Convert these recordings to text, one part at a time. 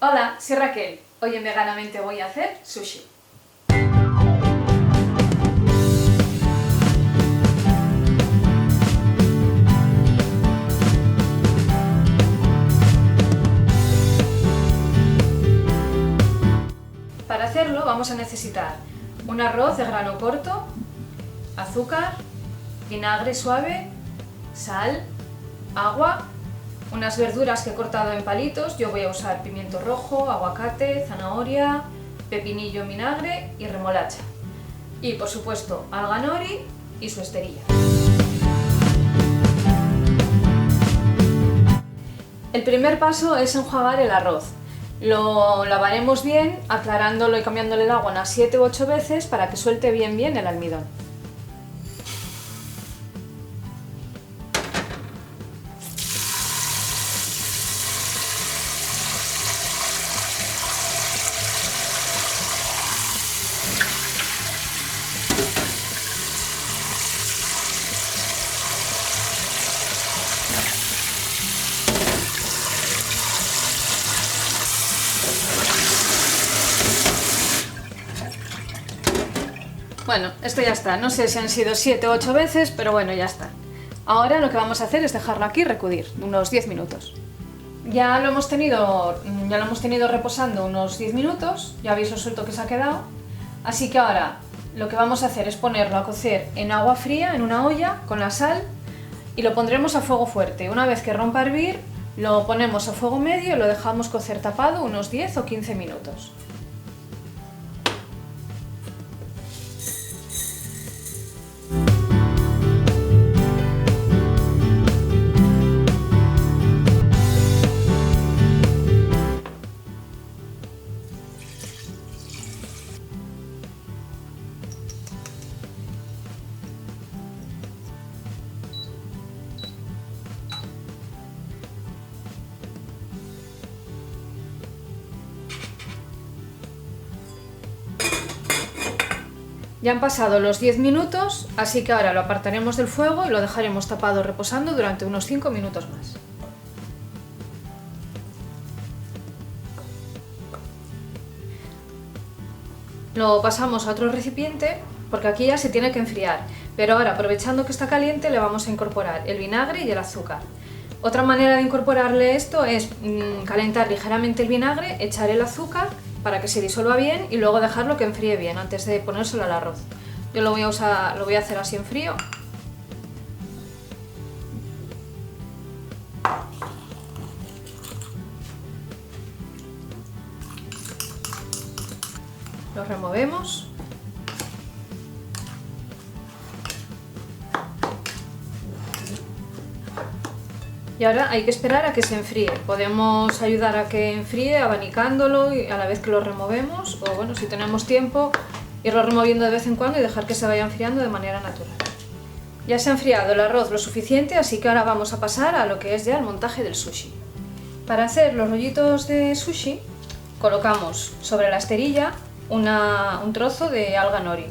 Hola, soy Raquel. Hoy en Veganamente voy a hacer sushi. Para hacerlo vamos a necesitar un arroz de grano corto, azúcar, vinagre suave, sal, agua, unas verduras que he cortado en palitos. Yo voy a usar pimiento rojo, aguacate, zanahoria, pepinillo en vinagre y remolacha. Y por supuesto alga nori y su esterilla. El primer paso es enjuagar el arroz. Lo lavaremos bien, aclarándolo y cambiándole el agua unas 7 u 8 veces para que suelte bien el almidón. Bueno, esto ya está. No sé si han sido 7 u 8 veces, pero bueno, ya está. Ahora lo que vamos a hacer es dejarlo aquí recudir, unos 10 minutos. Ya lo hemos tenido reposando unos 10 minutos, ya veis lo suelto que se ha quedado. Así que ahora lo que vamos a hacer es ponerlo a cocer en agua fría, en una olla, con la sal, y lo pondremos a fuego fuerte. Una vez que rompa a hervir, lo ponemos a fuego medio y lo dejamos cocer tapado unos 10 o 15 minutos. Ya han pasado los 10 minutos, así que ahora lo apartaremos del fuego y lo dejaremos tapado reposando durante unos 5 minutos más. Lo pasamos a otro recipiente porque aquí ya se tiene que enfriar, pero ahora, aprovechando que está caliente, le vamos a incorporar el vinagre y el azúcar. Otra manera de incorporarle esto es calentar ligeramente el vinagre, echar el azúcar para que se disuelva bien y luego dejarlo que enfríe bien antes de ponérselo al arroz. Yo lo voy a hacer así en frío. Lo removemos. Y ahora hay que esperar a que se enfríe. Podemos ayudar a que enfríe abanicándolo y a la vez que lo removemos, o bueno, si tenemos tiempo, irlo removiendo de vez en cuando y dejar que se vaya enfriando de manera natural. Ya se ha enfriado el arroz lo suficiente, así que ahora vamos a pasar a lo que es ya el montaje del sushi. Para hacer los rollitos de sushi, colocamos sobre la esterilla un trozo de alga nori,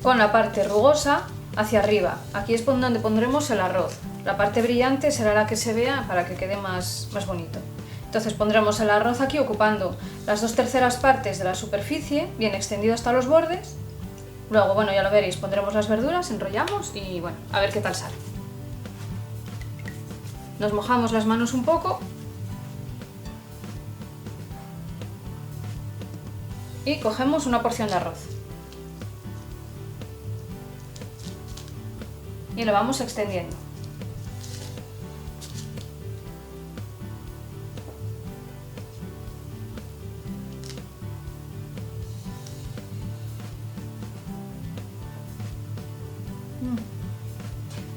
con la parte rugosa hacia arriba. Aquí es donde pondremos el arroz. La parte brillante será la que se vea para que quede más bonito. Entonces pondremos el arroz aquí ocupando las 2/3 partes de la superficie, bien extendido hasta los bordes. Luego, bueno, ya lo veréis, pondremos las verduras, enrollamos y bueno, a ver qué tal sale. Nos mojamos las manos un poco y cogemos una porción de arroz. Y lo vamos extendiendo.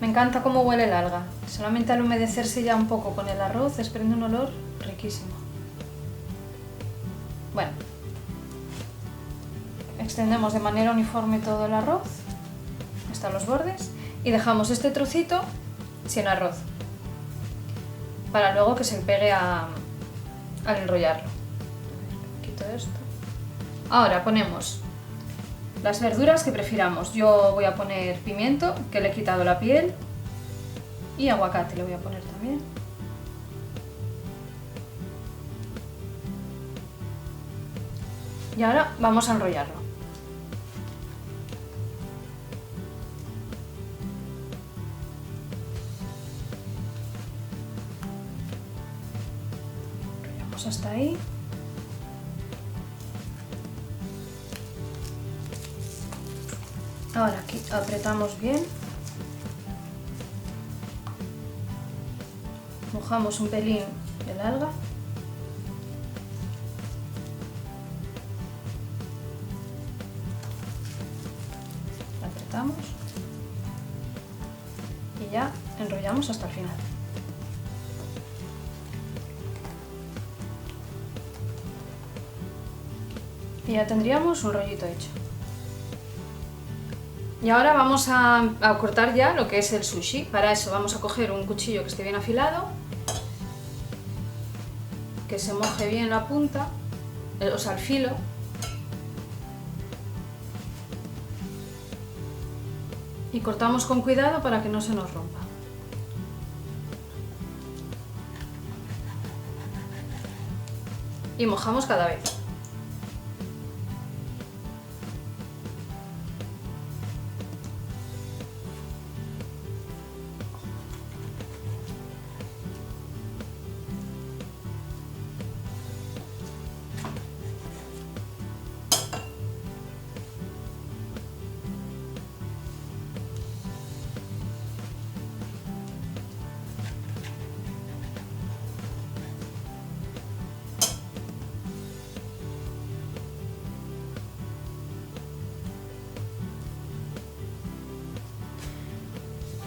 Me encanta cómo huele el alga. Solamente al humedecerse ya un poco con el arroz desprende un olor riquísimo. Bueno, extendemos de manera uniforme todo el arroz hasta los bordes y dejamos este trocito sin arroz para luego que se pegue al enrollarlo. Quito esto. Ahora ponemos las verduras que prefiramos. Yo voy a poner pimiento, que le he quitado la piel, y aguacate le voy a poner también. Y ahora vamos a enrollarlo. Enrollamos hasta ahí. Ahora aquí apretamos bien. Mojamos un pelín el alga. Apretamos. Y ya enrollamos hasta el final. Y ya tendríamos un rollito hecho. Y ahora vamos a cortar ya lo que es el sushi. Para eso vamos a coger un cuchillo que esté bien afilado, que se moje bien la punta, o sea el filo. Y cortamos con cuidado para que no se nos rompa. Y mojamos cada vez.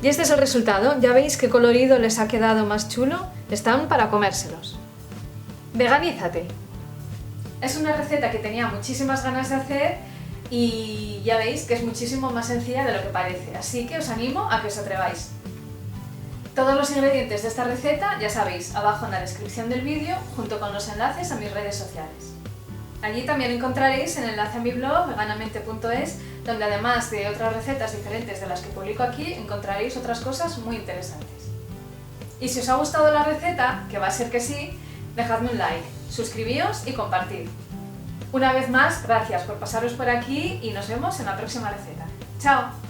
Y este es el resultado. Ya veis qué colorido les ha quedado más chulo. Están para comérselos. ¡Veganízate! Es una receta que tenía muchísimas ganas de hacer y ya veis que es muchísimo más sencilla de lo que parece. Así que os animo a que os atreváis. Todos los ingredientes de esta receta ya sabéis abajo en la descripción del vídeo junto con los enlaces a mis redes sociales. Allí también encontraréis el enlace a mi blog veganamente.es, donde además de otras recetas diferentes de las que publico aquí, encontraréis otras cosas muy interesantes. Y si os ha gustado la receta, que va a ser que sí, dejadme un like, suscribíos y compartid. Una vez más, gracias por pasaros por aquí y nos vemos en la próxima receta. ¡Chao!